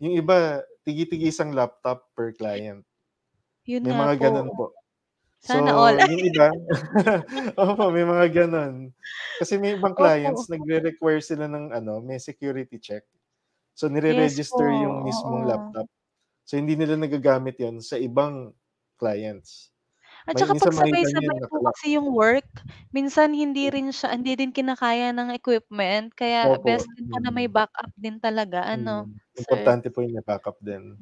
Yung iba, tigi-tigi isang laptop per client. Yun may nga mga po. ganun po. Sana all. Yung iba, opo, may mga ganun. Kasi may ibang clients, nagre-require sila ng may security check. So, nire-register yung mismong laptop. So, hindi nila nagagamit yon sa ibang clients. At saka pag sabay-sabay po kasi yung work, minsan hindi din kinakaya ng equipment. Kaya best din po na may backup din talaga. Importante po yung may backup din.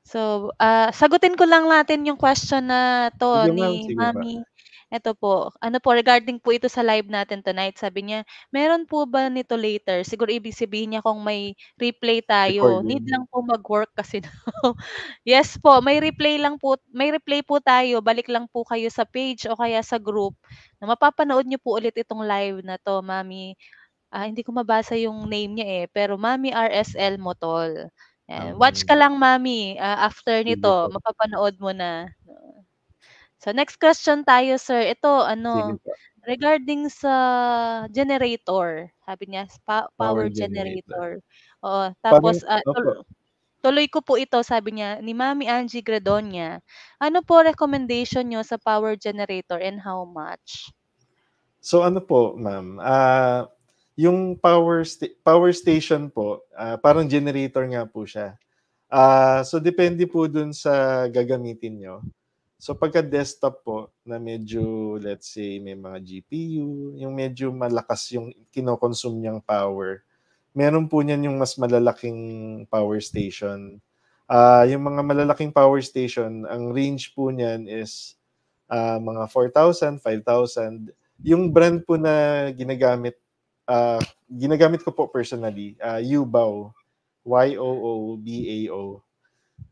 So, sagutin ko lang natin yung question na to ni Mami. Ito po, regarding po ito sa live natin tonight, sabi niya, meron po ba nito later? Siguro ibig sabihin niya kung may replay tayo. Need lang po mag-work kasi yes po, may replay po tayo. Balik lang po kayo sa page o kaya sa group na mapapanood niyo po ulit itong live na to, Mami. Hindi ko mabasa yung name niya pero Mami RSL Motol. Watch ka lang, Mami. After nito, mapapanood mo na. So, next question tayo, sir. Ito, regarding sa generator. Sabi niya, power generator. Oo. Tapos, tuloy ko po ito, sabi niya, ni Mami Angie Gradonia. Ano po recommendation nyo sa power generator and how much? So, po, ma'am? Yung power station po, parang generator nga po siya. So, depende po dun sa gagamitin nyo. So, pagka desktop po, na medyo, let's say, may mga GPU, yung medyo malakas yung kinokonsume niyang power, meron po niyan yung mas malalaking power station. Yung mga malalaking power station, ang range po niyan is mga 4,000, 5,000. Yung brand po na ginagamit ko po personally, Yoobao, YOOBAO.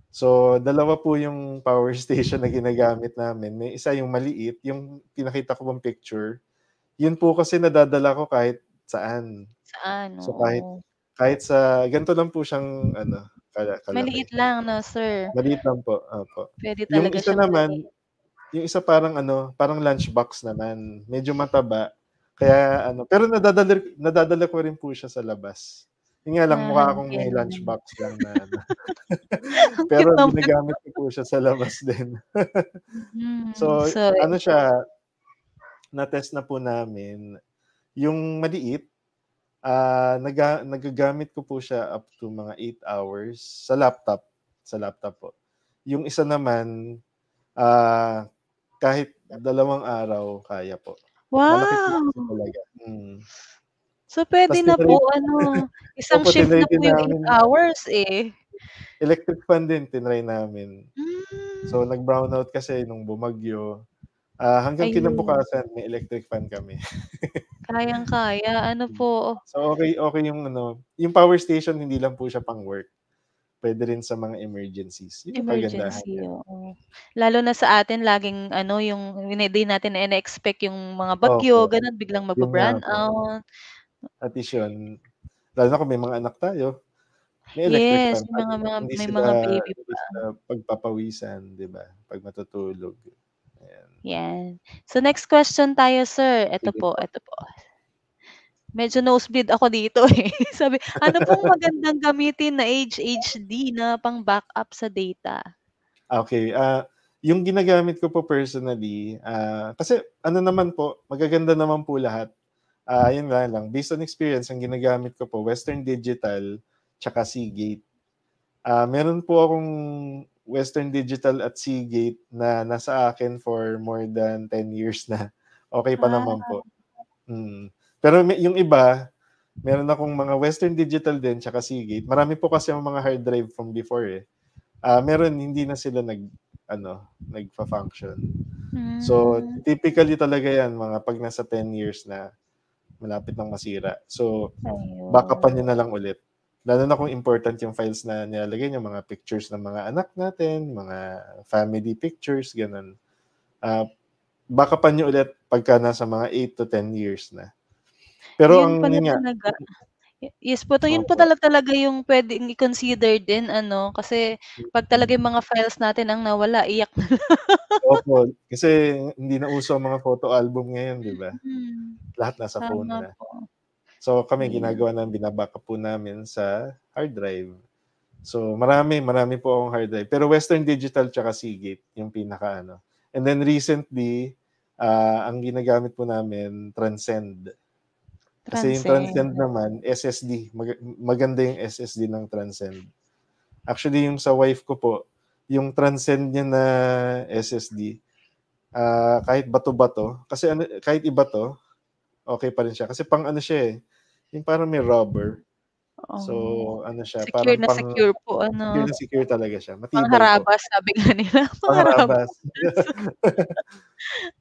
So, dalawa po yung power station na ginagamit namin. May isa yung maliit, yung pinakita ko bang picture. Yun po kasi nadadala ko kahit saan. So, kahit sa, ganito lang po siyang, kalaki. Maliit lang, sir? Maliit lang po, opo. Pwede talaga yung isa naman, yung isa parang lunchbox naman. Medyo mataba. Kaya, pero nadadala ko rin po siya sa labas. Yun nga lang, mukha akong may lunchbox lang na ano. Pero ginagamit ko po siya sa labas din. So, ano siya, na-test na po namin. Yung maliit, nagagamit ko po siya up to mga 8 hours sa laptop. Sa laptop po. Yung isa naman, kahit 2 araw, kaya po. Malaki po Wow! siya talaga. So, pwede Tas na po, tinry isang opo, shift tinry na po din yung 8 namin. hours eh. Electric fan din, tinry namin. So, nag-brownout kasi nung bumagyo. Hanggang Ayun. kinabukasan, may electric fan kami. Kayang-kaya. Ano po? So, okay yung yung power station, hindi lang po siya pang work. Pwede rin sa mga emergencies. Yun yung kagandahan Emergency, niya. oo. Lalo na sa atin, laging yung hindi natin ina-expect yung mga bagyo, Opo. ganun, biglang Yun nga magba-brown po. out. At least yun, lalo na kung may mga anak tayo, may electric Yes, fan may tayo. Hindi may sila mga baby hindi pa. sila pagpapawisan, 'di ba? Pag matutulog. Ayan. Yan. So, next question tayo, sir. Ito Sige po, po. ito po. Medyo nosebleed ako dito eh. Sabi, ano pong magandang gamitin na HHD na pang-backup sa data? Okay, yung ginagamit ko po personally, kasi ano naman po, magaganda naman po lahat. Yun nga lang, based on experience, ang ginagamit ko po, Western Digital, tsaka Seagate. Meron po akong Western Digital at Seagate na nasa akin for more than 10 years na. Okay pa naman po. Pero yung iba, meron akong mga Western Digital din, tsaka Seagate. Marami po kasi ang mga hard drive from before eh. Meron, hindi na sila nagfa-function. So, typically talaga yan, mga pag nasa 10 years na, malapit nang masira. So, backupan nyo na lang ulit. Lalo na kung important yung files na nilalagay nyo, mga pictures ng mga anak natin, mga family pictures, ganun. Backupan nyo ulit pagka nasa mga 8 to 10 years na. Pero Yun pala talaga. Yes po, yun po talaga yung pwedeng i-consider din, kasi pag talaga yung mga files natin ang nawala, iyak na lang. Opo, kasi hindi na uso ang mga photo album ngayon, di ba? Lahat nasa phone Tama na. po. So kami, ginagawa namin, binabackup po namin sa hard drive. So marami po akong hard drive. Pero Western Digital tsaka Seagate, yung pinaka ano. And then recently, ang ginagamit po namin, Transcend. Kasi yung Transcend naman, SSD. Maganda yung SSD ng Transcend. Actually, yung sa wife ko po, yung Transcend niya na SSD, kahit bato-bato, kasi kahit iba to, okay pa rin siya. Kasi pang ano siya eh, yung parang may rubber. So, ano siya, Secure parang na secure po, secure na secure talaga siya. Matibay po. Pangharabas, sabi nga nila. Pangharabas.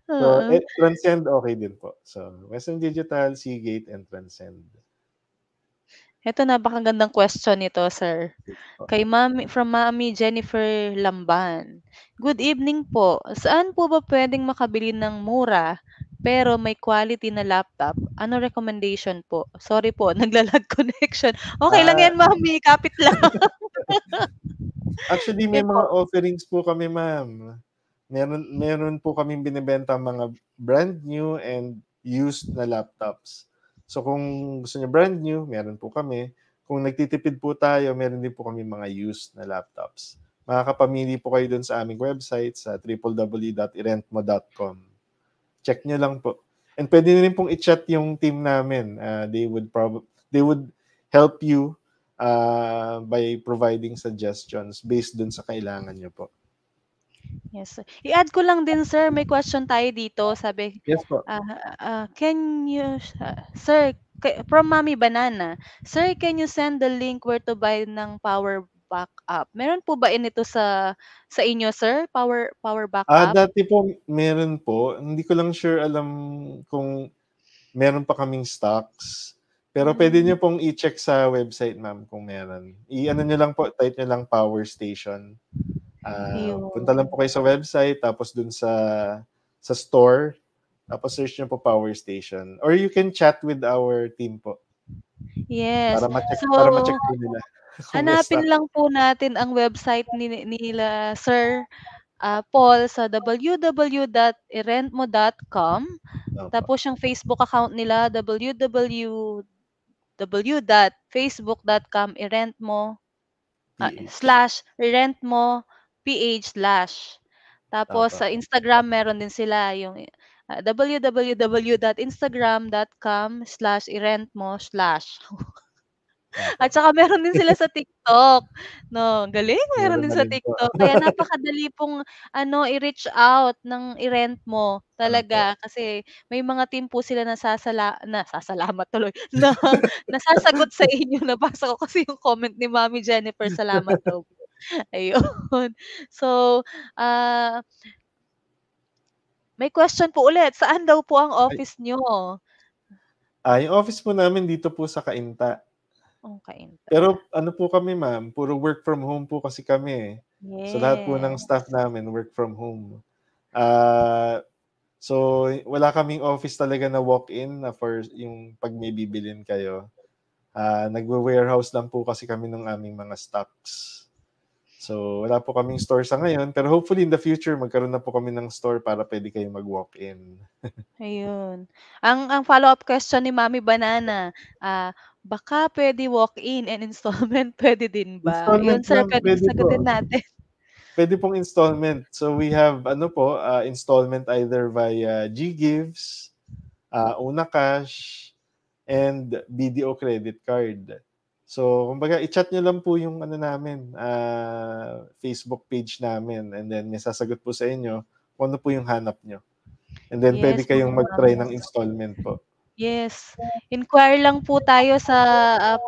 So, Transcend okay din po. So, Western Digital, Seagate, and Transcend. Ito, napakagandang question nito, sir. From Mami Jennifer Lamban. Good evening po. Saan po ba pwedeng makabili ng mura pero may quality na laptop? Ano recommendation po? Sorry po, naglalag connection. Okay lang yan, Mami. Kapit lang. Actually, may mga offerings po kami, ma'am. Meron po kaming binibenta mga brand new and used na laptops. So kung gusto niyo brand new, meron po kami. Kung nagtitipid po tayo, meron din po kami mga used na laptops. Makakapamili po kayo dun sa aming website sa www.irentmo.com. Check nyo lang po. And pwede rin pong i-chat yung team namin. They would help you by providing suggestions based dun sa kailangan nyo po. Yes, sir. I-add ko lang din, sir. May question tayo dito. Sabi, yes po. Can you, sir, from Mami Banana, sir, can you send the link where to buy ng power backup? Meron po ba ito sa inyo, sir? Power backup? Dati po, meron po. Hindi ko lang sure alam kung meron pa kaming stocks. Pero pwede nyo pong i-check sa website, ma'am, kung meron. I-ano nyo lang po, type nyo lang power station. Punta lang po kayo sa website, tapos dun sa store, tapos search nyo po power station. Or you can chat with our team po. Yes. Para ma-check po nila. Hanapin lang po natin ang website nila, Sir Paul, sa www.irentmo.com. Tapos yung Facebook account nila, www www.facebook.com/irentmo /rentmo/ph/. Tapos Tama. sa Instagram meron din sila yung www.instagram.com/irentmo/. At saka meron din sila sa TikTok, 'no, galing meron Meron din na sa rin po. TikTok. Kaya napakadali pong i-reach out ng i-rent mo Opo. talaga kasi may mga team po sila nasasalamat tuloy, na nasasagot sa inyo. Nabasa ko kasi yung comment ni Mami Jennifer, salamat daw po, ayun. So, may question po ulit, saan daw po ang Ay. office niyo? Yung office po namin dito po sa Cainta. Cainta. Pero ano po kami ma'am, puro work from home po kasi kami, eh. So lahat po ng Yes. staff namin work from home. So wala kaming office talaga na walk-in na for yung 'pag may bibilhin kayo. Nagwa-warehouse lang po kasi kami ng aming mga stocks. So wala po kaming store sa ngayon, pero hopefully in the future magkaroon na po kami ng store para puwede kayong mag-walk-in. Ayun. Ang follow-up question ni Mami Banana, baka puwede walk-in and installment puwede din ba? Installment Yun sir, ma'am, puwedeng puwede sagutin po. natin. Puwede pong installment. So we have ano po, installment either via GGives, Una Cash, and BDO credit card. So kumbaga i-chat niyo lang po yung ano namin, Facebook page namin, and then may sasagot po sa inyo kung ano po yung hanap niyo. And then puwede Yes, mga kayong mag-try ng mamis. installment po. Yes, inquire lang po tayo sa,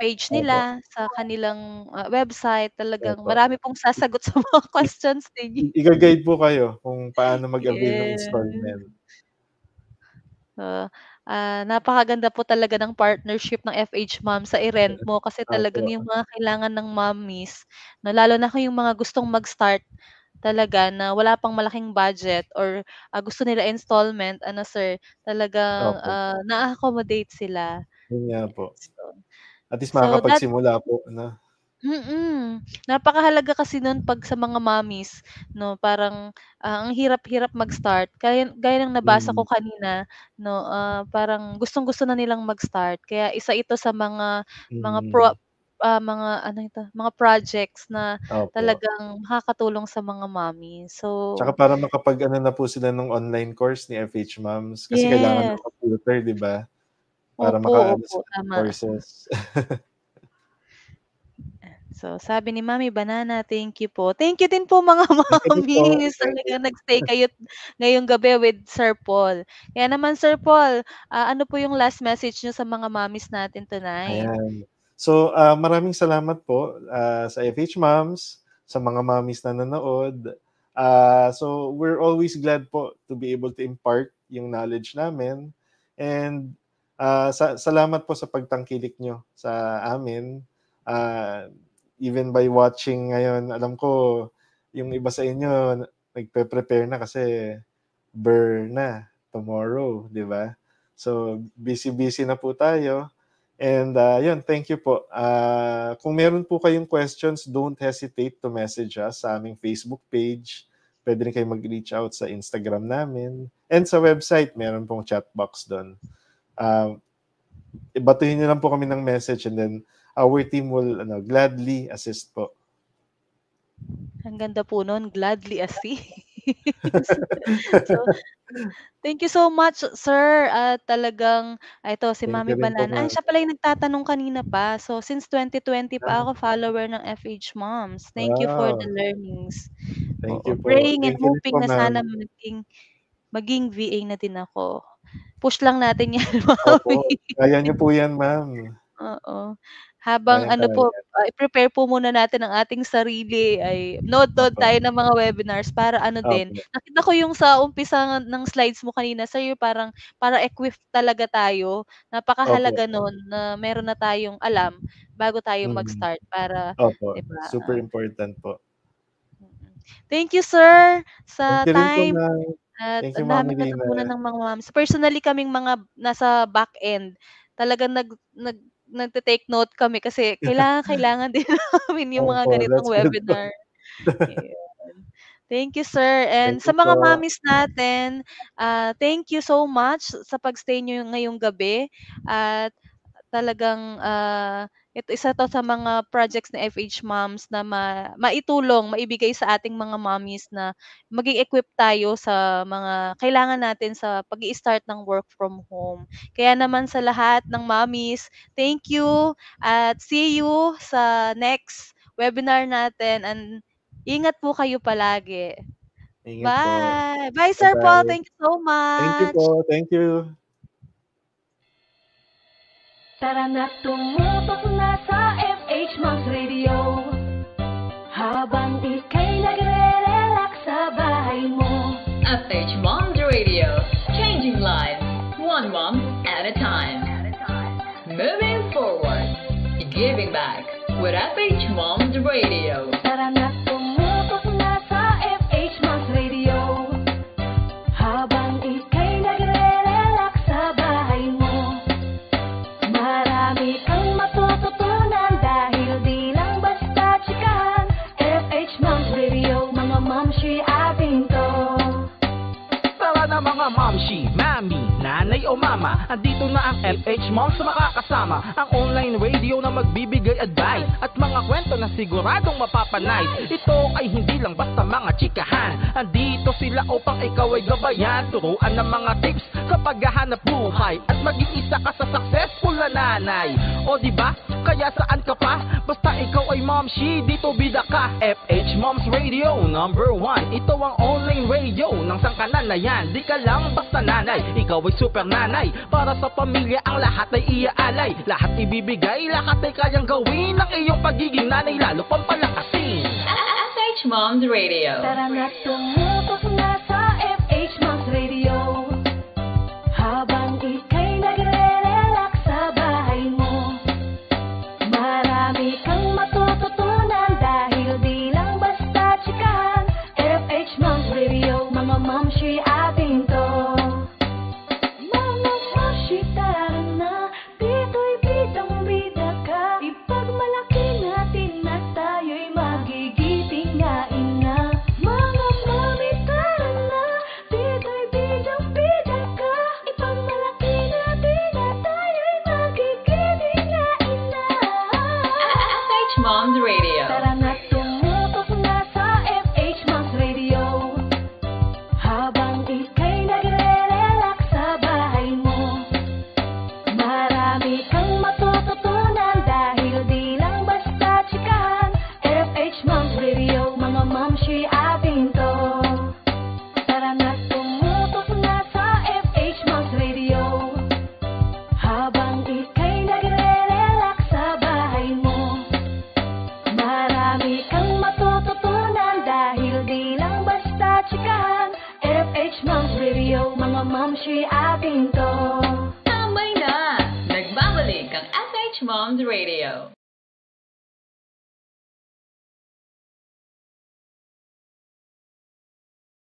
page Opo. nila, sa kanilang, website. Talagang Opo. marami pong sasagot sa mga questions ninyo. Iga-guide po kayo kung paano mag-avail ng Yes. installment. Napakaganda po talaga ng partnership ng FH Mom sa i-rentmo kasi talagang Opo. yung mga kailangan ng mommies, na lalo na yung mga gustong mag-start talaga na wala pang malaking budget or, gusto nila installment, ano sir, talagang, Opo. naa-accommodate sila. Yun nga po. At least So that makakapagsimula po, 'no? Napakahalaga kasi nun 'pag sa mga mommies, 'no, parang, ang hirap-hirap mag-start. Gaya ng nabasa ko kanina, 'no, parang gustong-gusto na nilang mag-start. Kaya isa ito sa mga ano ito, mga projects na Opo. talagang makakatulong sa mga mommy. Tsaka So para makapag-ano na po sila nung online course ni FH Moms kasi kailangan Yes. ng computer, 'di ba? Para Opo, maka-ano opo, sila ng tama. courses. So sabi ni Mami Banana, thank you po. Thank you din po mga Thank you din po. mommies, Thank you. talagang nag-stay kayo ngayong gabi with Sir Paul. Kaya naman Sir Paul, ano po yung last message niyo sa mga mommies natin tonight? Ayan. So, maraming salamat po, sa FH Moms, sa mga mommies na nanood. So we're always glad po to be able to impart yung knowledge namin, and, salamat po sa pagtangkilik niyo sa amin. Even by watching ngayon, alam ko yung iba sa inyo nagpe-prepare na kasi na tomorrow, 'di ba? So busy-busy na po tayo, and, yun, thank you po. Kung meron po kayong questions, don't hesitate to message us sa aming Facebook page. Puwede rin kayong mag-reach out sa Instagram namin, and sa website meron pong chat box dun. Batuhin niyo lang po kami ng message, and then our team will gladly assist po. Ang ganda po nun, gladly assist. So, thank you so much sir, at talagang ito si Thank Mami you rin po, Banana, ma'am. siya pala yung nagtatanong kanina pa. So since 2020 pa ako follower ng FH Moms. Thank you for the Wow. learnings. Thank Oo, you po. praying and Thank you rin po, hoping na sana ma'am. maging VA na din ako. Push lang natin yan Mami. Opo, kaya niyo po yan, ma'am. Oo, habang ano po, Kayang-kaya. i-prepare po muna natin ang ating sarili, ay nood-nood Opo. tayo ng mga webinars para ano din, Opo. nakita ko yung sa umpisa ng slides mo kanina sir, yung parang para equipped talaga tayo. Opo. Napakahalaga nun na meron na tayong alam bago tayo Mm. mag-start para, Opo, 'di ba? super important po. Thank you sir, Thank sa you rin po, time ma'am. at Thank you, ang Mami daming natutunan Rina. ng mga moms. Personally kaming mga nasa back-end, talagang nagte-take note kami kasi kailangan din namin yung mga Opo, ganitong that's good po. webinar. Ayun. Thank you sir, and Thank sa you mga po. mommies natin, thank you so much sa pag-stay niyo ngayong gabi, at talagang ito isa to sa mga projects na FH Moms na maitulong, maibigay sa ating mga mommies na maging equip tayo sa mga kailangan natin sa pag-i-start ng work from home. Kaya naman sa lahat ng mommies, thank you at see you sa next webinar natin and ingat po kayo palagi. Ingat po. Bye! Bye, Sir Paul. Thank you so Thank you much. po. Thank you. Tara na tumutok na sa FH Moms Radio. Habang ika'y nagre-relax sa bahay mo. FH Moms Radio. Changing lives, one mom at a time. Moving forward, giving back with FH Moms Radio. Tara na tumutok na sa FH Moms Radio. Habang ika'y nagre-relax sa bahay mo. Marami kang matututunan dahil di lang basta chikahan. FH Moms Radio, mga mamshi ating to. Tara na mga mamshi, mami, nanay o mama, andito na ang FH Moms makakasama. Ang online radio na magbibigay advice at mga kwento na siguradong mapapanay. Ito ay hindi lang basta mga chikahan, andito sila upang ikaw ay gabayan. Turuan ng mga tips sa paghahanap buhay at maging isa ka sa successful na nanay. O diba? Kaya saan ka pa? Basta ikaw ay momshi, dito bida ka. FH Moms Radio number 1. Ito ang online radio ng sangkanan na yan. Di ka lang basta nanay, ikaw ay super nanay. Para sa pamilya ang lahat ay iaalay. Lahat ibibigay, lahat ay kayang gawin. Ang iyong pagiging nanay lalo pang palakasin. FH Moms Radio. Tara na tumutok na sa FH Moms Radio. Habang ika'y nagre-relax sa bahay mo. Marami kang matututunan dahil di lang basta chikahan. FH Moms Radio, mga mamshi ating to. Mga mamshi, tara na, dito'y bidang-bida ka. Ipagmalaki natin na tayo'y magigiting na ina. Mga mami, tara na, dito'y bidang-bida ka. Ipagmalaki natin na tayo'y magigiting na ina. FH Moms Radio. Tara na tumutok na sa FH Moms Radio. Habang ika'y nagre-relax sa bahay mo. Marami kang matututunan dahil di lang basta chikahan. FH Moms Radio, mga mamshi ating to. Tara na tumutok na sa FH Moms Radio. Habang ika'y nagre-relax sa bahay mo. Marami kang matututunan dahil di lang basta chikahan. FH Moms Radio, mga mamshi ating to. Tambay na! Nagbabalik ang FH Moms Radio.